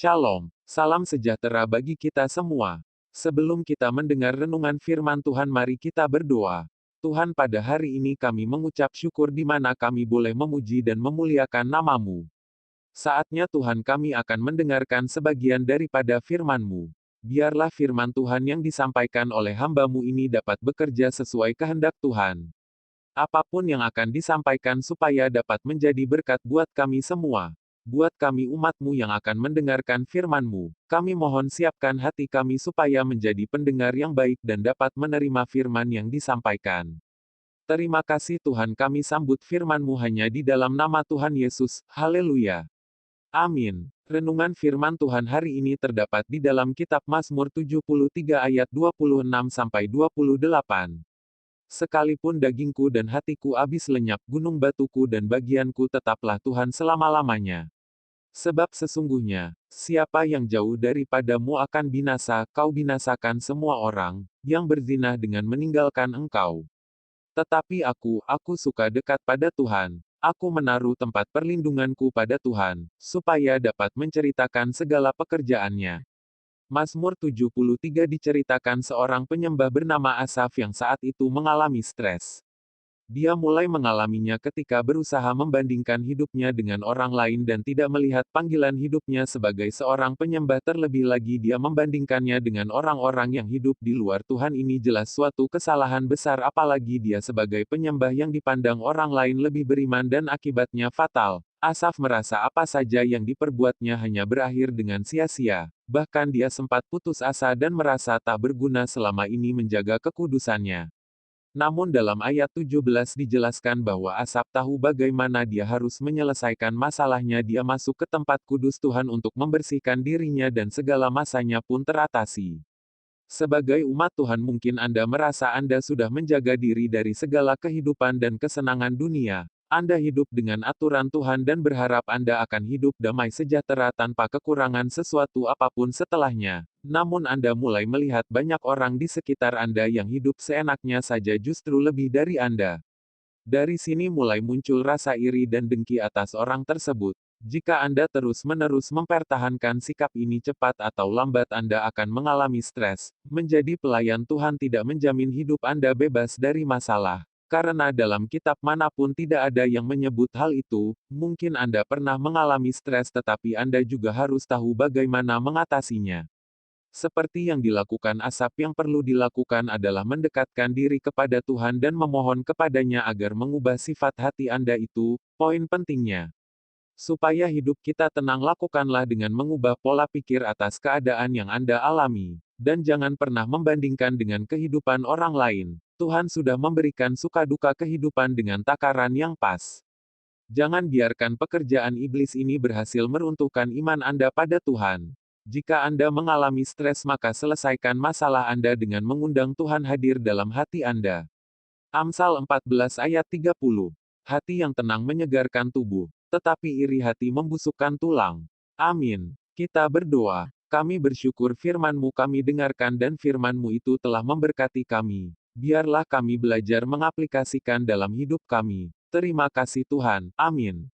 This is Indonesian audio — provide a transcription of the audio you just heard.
Shalom, salam sejahtera bagi kita semua. Sebelum kita mendengar renungan firman Tuhan, mari kita berdoa. Tuhan, pada hari ini kami mengucap syukur di mana kami boleh memuji dan memuliakan nama-Mu. Saatnya Tuhan, kami akan mendengarkan sebagian daripada firman-Mu. Biarlah firman Tuhan yang disampaikan oleh hamba-Mu ini dapat bekerja sesuai kehendak Tuhan. Apapun yang akan disampaikan supaya dapat menjadi berkat buat kami semua. Buat kami umat-Mu yang akan mendengarkan firman-Mu, kami mohon siapkan hati kami supaya menjadi pendengar yang baik dan dapat menerima firman yang disampaikan. Terima kasih Tuhan, kami sambut firman-Mu hanya di dalam nama Tuhan Yesus. Haleluya. Amin. Renungan firman Tuhan hari ini terdapat di dalam kitab Mazmur 73 ayat 26-28. Sekalipun dagingku dan hatiku habis lenyap, gunung batuku dan bagianku tetaplah Tuhan selama-lamanya. Sebab sesungguhnya, siapa yang jauh daripadamu akan binasa, kau binasakan semua orang yang berzina dengan meninggalkan engkau. Tetapi aku suka dekat pada Tuhan. Aku menaruh tempat perlindunganku pada Tuhan, supaya dapat menceritakan segala pekerjaannya. Mazmur 73 diceritakan seorang penyembah bernama Asaf yang saat itu mengalami stres. Dia mulai mengalaminya ketika berusaha membandingkan hidupnya dengan orang lain dan tidak melihat panggilan hidupnya sebagai seorang penyembah, terlebih lagi dia membandingkannya dengan orang-orang yang hidup di luar Tuhan. Ini jelas suatu kesalahan besar, apalagi dia sebagai penyembah yang dipandang orang lain lebih beriman dan akibatnya fatal. Asaf merasa apa saja yang diperbuatnya hanya berakhir dengan sia-sia. Bahkan dia sempat putus asa dan merasa tak berguna selama ini menjaga kekudusannya. Namun dalam ayat 17 dijelaskan bahwa Asaf tahu bagaimana dia harus menyelesaikan masalahnya. Dia masuk ke tempat kudus Tuhan untuk membersihkan dirinya dan segala masanya pun teratasi. Sebagai umat Tuhan, mungkin Anda merasa Anda sudah menjaga diri dari segala kehidupan dan kesenangan dunia. Anda hidup dengan aturan Tuhan dan berharap Anda akan hidup damai sejahtera tanpa kekurangan sesuatu apapun setelahnya. Namun Anda mulai melihat banyak orang di sekitar Anda yang hidup seenaknya saja, justru lebih dari Anda. Dari sini mulai muncul rasa iri dan dengki atas orang tersebut. Jika Anda terus-menerus mempertahankan sikap ini, cepat atau lambat Anda akan mengalami stres. Menjadi pelayan Tuhan tidak menjamin hidup Anda bebas dari masalah. Karena dalam kitab manapun tidak ada yang menyebut hal itu. Mungkin Anda pernah mengalami stres, tetapi Anda juga harus tahu bagaimana mengatasinya. Seperti yang dilakukan Asaf, yang perlu dilakukan adalah mendekatkan diri kepada Tuhan dan memohon kepadanya agar mengubah sifat hati Anda itu. Poin pentingnya, supaya hidup kita tenang, lakukanlah dengan mengubah pola pikir atas keadaan yang Anda alami. Dan jangan pernah membandingkan dengan kehidupan orang lain. Tuhan sudah memberikan suka duka kehidupan dengan takaran yang pas. Jangan biarkan pekerjaan iblis ini berhasil meruntuhkan iman Anda pada Tuhan. Jika Anda mengalami stres, maka selesaikan masalah Anda dengan mengundang Tuhan hadir dalam hati Anda. Amsal 14 ayat 30. Hati yang tenang menyegarkan tubuh, tetapi iri hati membusukkan tulang. Amin. Kita berdoa. Kami bersyukur firman-Mu kami dengarkan dan firman-Mu itu telah memberkati kami. Biarlah kami belajar mengaplikasikan dalam hidup kami. Terima kasih Tuhan. Amin.